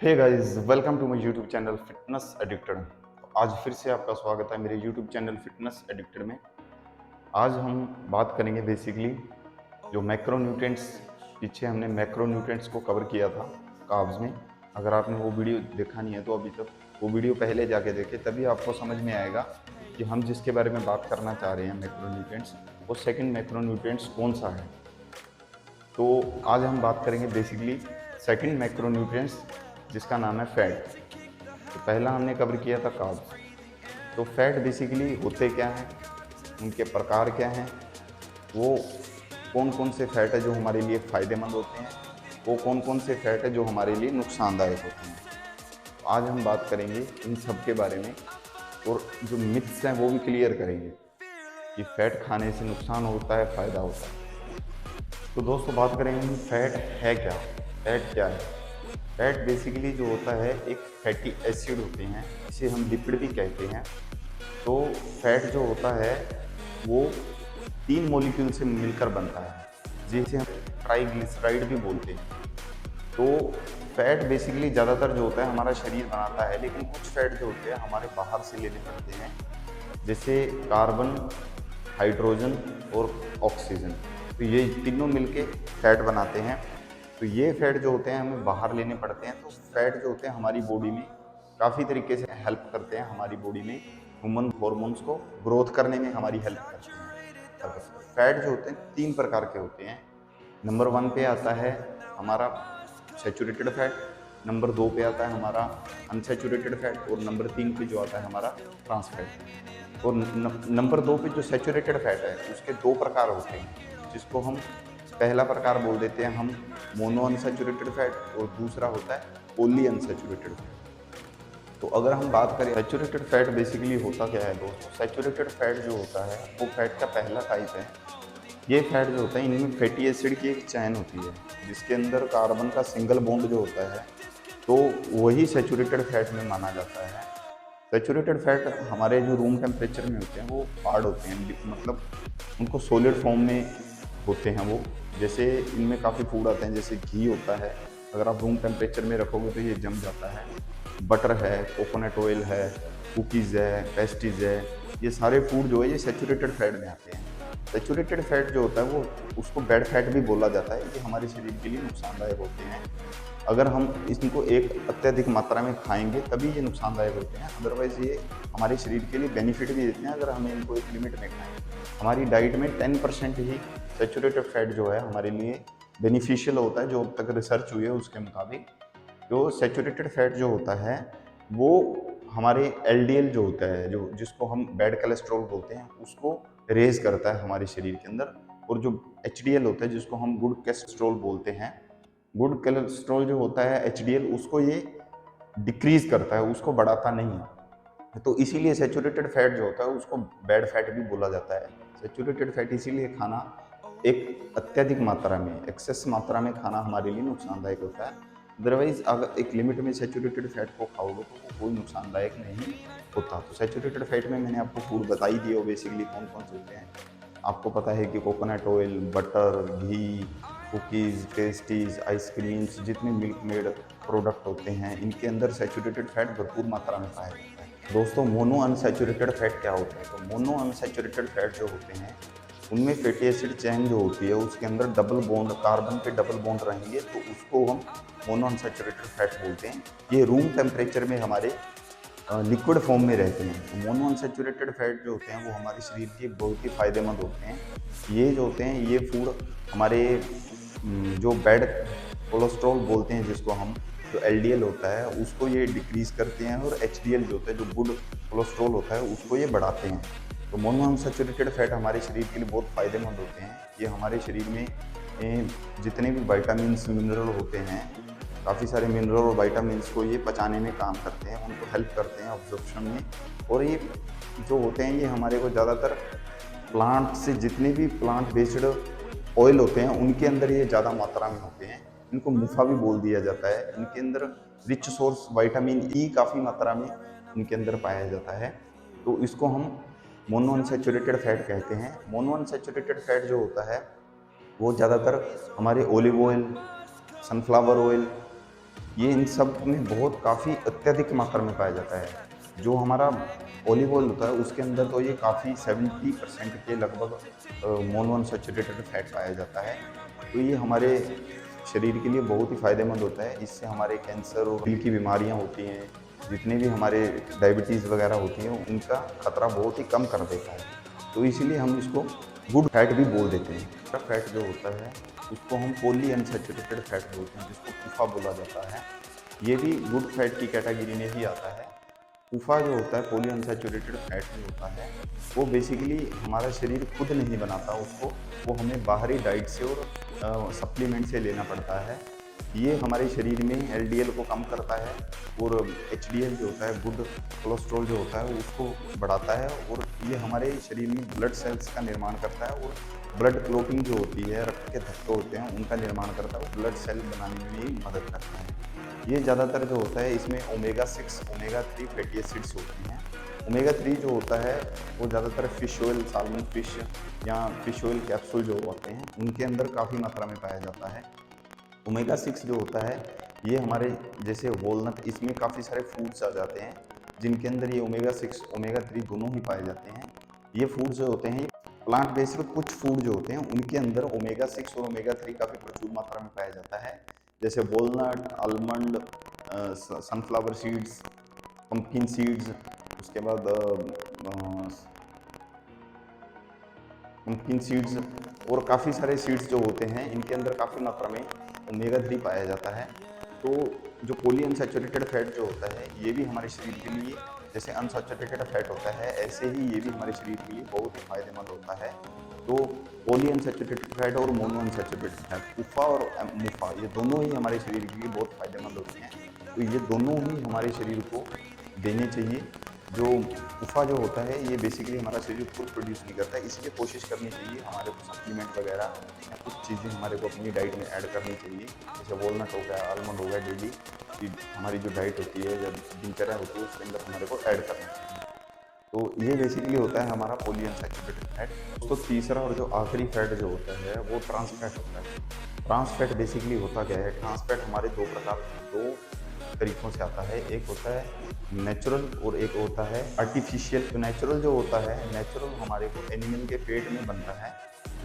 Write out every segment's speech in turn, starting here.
Hey guys, welcome to my YouTube channel fitness addicted. आज फिर से आपका स्वागत है मेरे यूट्यूब चैनल फिटनेस एडिक्टेड में। आज हम बात करेंगे बेसिकली जो मैक्रोन्यूट्रिएंट्स। पीछे हमने मैक्रोन्यूट्रिएंट्स को कवर किया था कार्ब्स में। अगर आपने वो वीडियो देखा नहीं है तो अभी तक वो वीडियो पहले जाके देखें, तभी आपको समझ में आएगा कि हम जिसके बारे में बात करना चाह रहे हैं मैक्रोन्यूट्रिएंट्स, वो सेकंड मैक्रोन्यूट्रिएंट्स कौन सा है। तो आज हम बात करेंगे बेसिकली सेकंड मैक्रोन्यूट्रिएंट्स, जिसका नाम है फैट। तो पहला हमने कवर किया था कार्ब्स। तो फैट बेसिकली होते क्या हैं, उनके प्रकार क्या हैं, वो कौन कौन से फैट है जो हमारे लिए फ़ायदेमंद होते हैं, वो कौन कौन से फैट है जो हमारे लिए नुकसानदायक होते हैं। तो आज हम बात करेंगे इन सब के बारे में, और जो मिथ्स हैं वो भी क्लियर करेंगे कि फ़ैट खाने से नुकसान होता है, फ़ायदा होता है। तो दोस्तों बात करेंगे हम फैट है क्या। फैट क्या है? फैट बेसिकली जो होता है एक फैटी एसिड होते हैं, इसे हम लिपिड भी कहते हैं। तो फैट जो होता है वो 3 मॉलिक्यूल से मिलकर बनता है, जिसे हम ट्राइग्लिसराइड भी बोलते हैं। तो फैट बेसिकली ज़्यादातर जो होता है हमारा शरीर बनाता है, लेकिन कुछ फैट जो होते हैं हमारे बाहर से लेने पड़ते हैं, जैसे कार्बन, हाइड्रोजन और ऑक्सीजन। तो ये तीनों मिलके फैट बनाते हैं। तो ये फैट जो होते हैं हमें बाहर लेने पड़ते हैं। तो फैट जो होते हैं हमारी बॉडी में काफ़ी तरीके से हेल्प करते हैं, हमारी बॉडी में ह्यूमन हॉर्मोन्स को ग्रोथ करने में हमारी हेल्प करते हैं। फैट जो होते हैं 3 प्रकार के होते हैं। नंबर 1 पे आता है हमारा सैचुरेटेड फैट, नंबर 2 पे आता है हमारा अनसैचुरेटेड फैट, और नंबर 3 पे जो आता है हमारा ट्रांस फैट। और नंबर 2 पे जो सैचुरेटेड फैट है उसके 2 प्रकार होते हैं, जिसको हम पहला प्रकार बोल देते हैं हम मोनो अनसैचुरेटेड फैट, और दूसरा होता है पॉली अनसैचुरेटेड फैट। तो अगर हम बात करें सैचुरेटेड फैट बेसिकली होता क्या है दोस्तों, सैचुरेटेड फैट जो होता है वो फैट का पहला टाइप है। ये फैट जो होता है इनमें फैटी एसिड की एक चैन होती है, जिसके अंदर कार्बन का सिंगल बॉन्ड जो होता है, तो वही सैचुरेटेड फैट में माना जाता है। सैचुरेटेड फैट हमारे जो रूम टेम्परेचर में होते हैं वो हार्ड होते हैं, मतलब उनको सॉलिड फॉर्म में होते हैं वो। जैसे इनमें काफ़ी फूड आते हैं, जैसे घी होता है, अगर आप रूम टेम्परेचर में रखोगे तो ये जम जाता है। बटर है, कोकोनट ऑयल है, कुकीज़ है, पेस्ट्रीज है, ये सारे फूड जो है ये सैचुरेटेड फैट में आते हैं। सैचुरेटेड फैट जो होता है वो उसको बैड फैट भी बोला जाता है, ये हमारे शरीर के लिए नुकसानदायक होते हैं। अगर हम इनको एक अत्यधिक मात्रा में खाएंगे तभी ये नुकसानदायक होते हैं, अदरवाइज़ ये हमारे शरीर के लिए बेनिफिट भी देते हैं अगर हमें इनको एक लिमिट में खाएं। हमारी डाइट में 10% ही सैचुरेटेड फैट जो है हमारे लिए बेनिफिशियल होता है, जो अब तक रिसर्च हुई है उसके मुताबिक। जो सैचुरेटेड फैट जो होता है वो हमारे एलडीएल जो होता है, जो जिसको हम बैड कोलेस्ट्रॉल बोलते हैं, उसको रेज करता है हमारे शरीर के अंदर। और जो एचडीएल होता है, जिसको हम गुड कोलेस्ट्रॉल बोलते हैं, गुड कोलेस्ट्रॉल जो होता है एचडीएल, उसको ये डिक्रीज करता है, उसको बढ़ाता नहीं है। तो इसीलिए सैचुरेटेड फैट जो होता है उसको बैड फैट भी बोला जाता है। सैचुरेटेड फैट इसीलिए खाना एक अत्यधिक मात्रा में, एक्सेस मात्रा में खाना हमारे लिए नुकसानदायक होता है। अदरवाइज अगर एक लिमिट में सैचुरेटेड फैट को खाओगे तो वो कोई नुकसानदायक नहीं होता। तो सैचुरेटेड फैट में मैंने आपको फूड बता ही दिए, बेसिकली कौन कौन से होते हैं। आपको पता है कि कोकोनट ऑयल, बटर, घी, कुकीज़, पेस्ट्रीज, आइसक्रीम्स, जितने मिल्क मेड प्रोडक्ट होते हैं इनके अंदर सैचुरेटेड फैट भरपूर मात्रा में पाया जाता है। दोस्तों मोनो अनसैचुरेटेड फैट क्या होता है? तो मोनो अनसैचुरेटेड फैट जो होते हैं उनमें फैटी एसिड चैन जो होती है उसके अंदर डबल बॉन्ड, कार्बन के डबल बॉन्ड रहेंगे, तो उसको हम मोनो अनसैचुरेटेड फैट बोलते हैं। ये रूम टेम्परेचर में हमारे लिक्विड फॉर्म में रहते हैं। तो मोनो अनसैचुरेटेड फैट जो होते हैं वो हमारे शरीर के बहुत ही फायदेमंद होते हैं। ये जो होते हैं ये फूड हमारे जो बैड कोलेस्ट्रॉल बोलते हैं, जिसको हम, जो एलडीएल होता है उसको ये डिक्रीज करते हैं, और एचडीएल जो होता है, जो गुड कोलेस्ट्रॉल होता है, उसको ये बढ़ाते हैं। तो मोनो अनसैचुरेटेड फैट हमारे शरीर के लिए बहुत फ़ायदेमंद होते हैं। ये हमारे शरीर में जितने भी विटामिन्स, मिनरल होते हैं, काफ़ी सारे मिनरल और विटामिन्स को ये पचाने में काम करते हैं, उनको हेल्प करते हैं ऑब्जॉर्प्शन में। और ये जो होते हैं ये हमारे को ज़्यादातर प्लांट से, जितने भी प्लांट बेस्ड ऑयल होते हैं उनके अंदर ये ज़्यादा मात्रा में होते हैं। इनको मुफा भी बोल दिया जाता है। इनके अंदर रिच सोर्स विटामिन ई काफ़ी मात्रा में इनके अंदर पाया जाता है। तो इसको हम मोनो अनसैचुरेटेड फैट कहते हैं। मोनो अनसैचुरेटेड फैट जो होता है वो ज़्यादातर हमारे ऑलिव ऑयल, सनफ्लावर ऑयल, ये इन सब में बहुत काफ़ी अत्यधिक मात्रा में पाया जाता है। जो हमारा ऑलिव ऑयल होता है उसके अंदर तो ये काफ़ी 70% के लगभग मोनोअनसैचुरेटेड फैट पाया जाता है। तो ये हमारे शरीर के लिए बहुत ही फ़ायदेमंद होता है। इससे हमारे कैंसर और दिल की बीमारियाँ होती हैं, जितने भी हमारे डायबिटीज़ वगैरह होती हैं, उनका खतरा बहुत ही कम कर देता है। तो इसीलिए हम इसको गुड फैट भी बोल देते हैं। फैट जो होता है उसको हम पॉली अनसैचुरेटेड फैट बोलते हैं, जिसको PUFA बोला जाता है। ये भी गुड फैट की कैटेगरी में ही आता है। PUFA जो होता है, पॉली अनसैचुरेटेड फैट जो होता है, वो बेसिकली हमारा शरीर खुद नहीं बनाता उसको, वो हमें बाहरी डाइट से और सप्लीमेंट से लेना पड़ता है। ये हमारे शरीर में LDL को कम करता है और HDL जो होता है, गुड कोलेस्ट्रॉल जो होता है, उसको बढ़ाता है और ये हमारे शरीर में ब्लड सेल्स का निर्माण करता है और ब्लड क्लॉटिंग जो होती है, रक्त के धक्के होते हैं, उनका निर्माण करता है और ब्लड सेल बनाने में भी मदद करता है। ये ज़्यादातर जो होता है इसमें ओमेगा 6, ओमेगा 3 फैटी एसिड्स होते हैं। ओमेगा 3 जो होता है वो ज़्यादातर फिश ऑयल, साल्मन फिश या फिश ऑयल कैप्सूल जो होते हैं, उनके अंदर काफ़ी मात्रा में पाया जाता है। ओमेगा 6 जो होता है ये हमारे जैसे वॉलनट, इसमें काफ़ी सारे फूड्स आ जाते हैं जिनके अंदर ये ओमेगा 6, ओमेगा 3 दोनों ही पाए जाते हैं। ये फूड जो होते हैं प्लांट बेस्ड कुछ फूड जो होते हैं उनके अंदर ओमेगा 6 और ओमेगा 3 काफ़ी प्रचुर मात्रा में पाया जाता है। जैसे walnut, almond, sunflower seeds, pumpkin seeds, उसके बाद पंपकिन सीड्स और काफ़ी सारे सीड्स जो होते हैं, इनके अंदर काफ़ी मात्रा में ओमेगा 3 पाया जाता है। तो जो पॉली अनसैचुरेटेड फैट जो होता है ये भी हमारे शरीर के लिए, जैसे अनसैचुरेटेड फैट होता है ऐसे ही ये भी हमारे शरीर के लिए बहुत ही फायदेमंद होता है। तो पॉली अनसैचुरेटेड फैट और मोनो अनसैचुरेटेड फैट, PUFA और मुफा, ये दोनों ही हमारे शरीर के लिए बहुत फायदेमंद होते हैं। तो ये दोनों ही हमारे शरीर को देने चाहिए। जो PUFA जो होता है ये बेसिकली हमारा शरीर खुद प्रोड्यूस नहीं करता है, इसलिए कोशिश करनी चाहिए हमारे को सप्लीमेंट वगैरह या कुछ चीज़ें हमारे को अपनी डाइट में ऐड करनी चाहिए। जैसे वॉलनट हो गया, आलमंड हो गया, डेली की हमारी जो डाइट होती है या दिनचर्या होती है उसके अंदर हमारे को ऐड करना चाहिए। तो ये बेसिकली होता है हमारा पॉली अनसैचुरेटेड फैट। तो तीसरा और जो आखिरी फैट जो होता है वो ट्रांस फैट होता है। ट्रांस फैट बेसिकली होता क्या है? ट्रांस फैट हमारे दो तरीकों से आता है। एक होता है नेचुरल और एक होता है आर्टिफिशियल। तो नेचुरल जो होता है, नेचुरल हमारे को एनिमल के पेट में बनता है।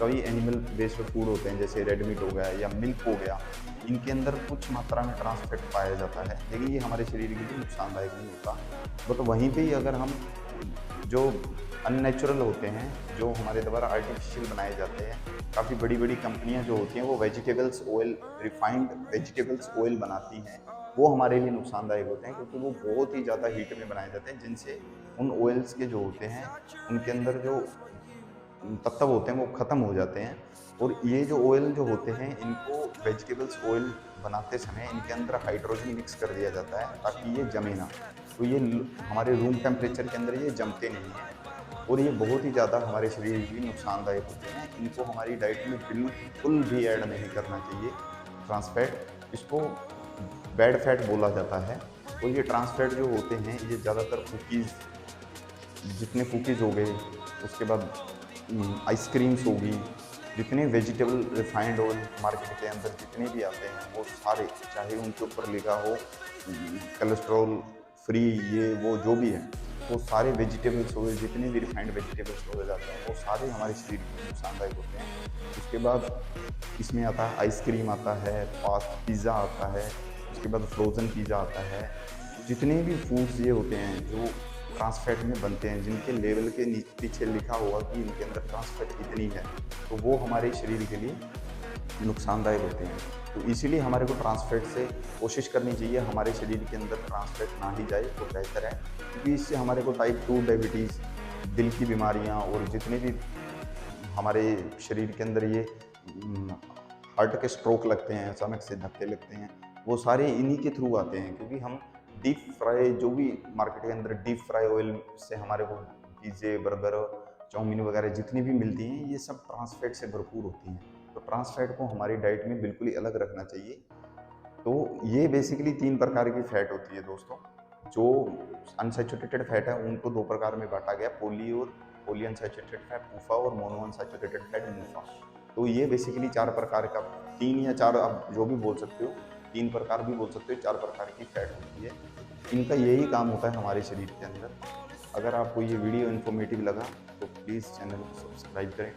कई एनिमल बेस्ड फूड होते हैं जैसे रेड मीट हो गया या मिल्क हो गया, इनके अंदर कुछ मात्रा में ट्रांस फैट पाया जाता है, लेकिन ये हमारे शरीर के लिए नुकसानदायक नहीं होता। बट वहीं पे ही अगर हम जो अननेचुरल होते हैं, जो हमारे द्वारा आर्टिफिशियल बनाए जाते हैं, काफ़ी बड़ी बड़ी कंपनियां जो होती हैं वो vegetables oil, refined vegetables oil बनाती हैं, वो हमारे लिए नुकसानदायक होते हैं क्योंकि वो बहुत ही ज़्यादा हीट में बनाए जाते हैं, जिनसे उन ऑयल्स के जो होते हैं उनके अंदर जो तत्व होते हैं वो ख़त्म हो जाते हैं। और ये जो ऑयल जो होते हैं इनको वेजिटेबल्स ऑयल बनाते समय इनके अंदर हाइड्रोजन मिक्स कर दिया जाता है ताकि ये जमे ना। तो ये हमारे रूम टेम्परेचर के अंदर ये जमते नहीं हैं और ये बहुत ही ज़्यादा हमारे शरीर के लिए नुकसानदायक होते हैं। इनको हमारी डाइट में बिल्कुल भी ऐड नहीं करना चाहिए। ट्रांस फैट, इसको बैड फैट बोला जाता है। और ये ट्रांस फैट जो होते हैं ये ज़्यादातर कुकीज़, जितने कुकीज़ हो गए, उसके बाद आइसक्रीम्स होगी, जितने वेजिटेबल रिफाइंड ऑयल मार्केट के अंदर जितने भी आते हैं वो सारे, चाहे उनके ऊपर लिखा हो कोलेस्ट्रॉल फ्री, ये वो जो भी है, वो सारे वेजिटेबल्स ऑयल, जितने भी रिफाइंड वेजिटेबल्स ऑयल आते हैं वो सारे हमारे शरीर के लिए नुकसानदायक होते हैं। उसके बाद इसमें आता है आइसक्रीम आता है, पास्ट पिज़्ज़ा आता है, उसके बाद फ्रोज़न पिज़्ज़ा आता है। जितने भी फूड्स ये होते हैं जो ट्रांस फैट में बनते हैं, जिनके लेवल के पीछे लिखा हुआ कि इनके अंदर ट्रांस फैट इतनी है, तो वो हमारे शरीर के लिए नुकसानदायक होते हैं। तो इसीलिए हमारे को ट्रांस फैट से कोशिश करनी चाहिए हमारे शरीर के अंदर ट्रांस फैट ना ही जाए तो बेहतर है, क्योंकि इससे हमारे को टाइप 2 डायबिटीज़, दिल की बीमारियाँ और जितने भी हमारे शरीर के अंदर ये हार्ट के स्ट्रोक लगते हैं, अचानक से धक्के लगते हैं, वो सारे इन्हीं के थ्रू आते हैं। क्योंकि हम डीप फ्राई, जो भी मार्केट के अंदर डीप फ्राई ऑयल से हमारे को पिज़्ज़े, बर्गर, चाउमीन वगैरह जितनी भी मिलती हैं, ये सब ट्रांस फैट से भरपूर होती हैं। तो ट्रांस फैट को हमारी डाइट में बिल्कुल ही अलग रखना चाहिए। तो ये बेसिकली 3 प्रकार की फैट होती है दोस्तों। जो अनसैचुरेटेड फैट है उनको 2 प्रकार में बाँटा गया, पॉली अनसैचुरेटेड फैट PUFA और मोनो अनसैचुरेटेड फैट MUFA। तो ये बेसिकली 4 प्रकार का, 3 या 4 आप जो भी बोल सकते हो, 3 प्रकार भी बोल सकते हो, 4 प्रकार की फैट होती है। इनका यही काम होता है हमारे शरीर के अंदर। अगर आपको ये वीडियो इन्फॉर्मेटिव लगा तो प्लीज़ चैनल को सब्सक्राइब करें,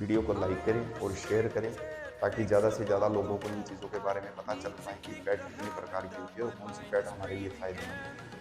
वीडियो को लाइक करें और शेयर करें, ताकि ज़्यादा से ज़्यादा लोगों को इन चीज़ों के बारे में पता चल पाए कि फैट कितने प्रकार की होती है और कौन सी फैट हमारे लिए फ़ायदेमंद है।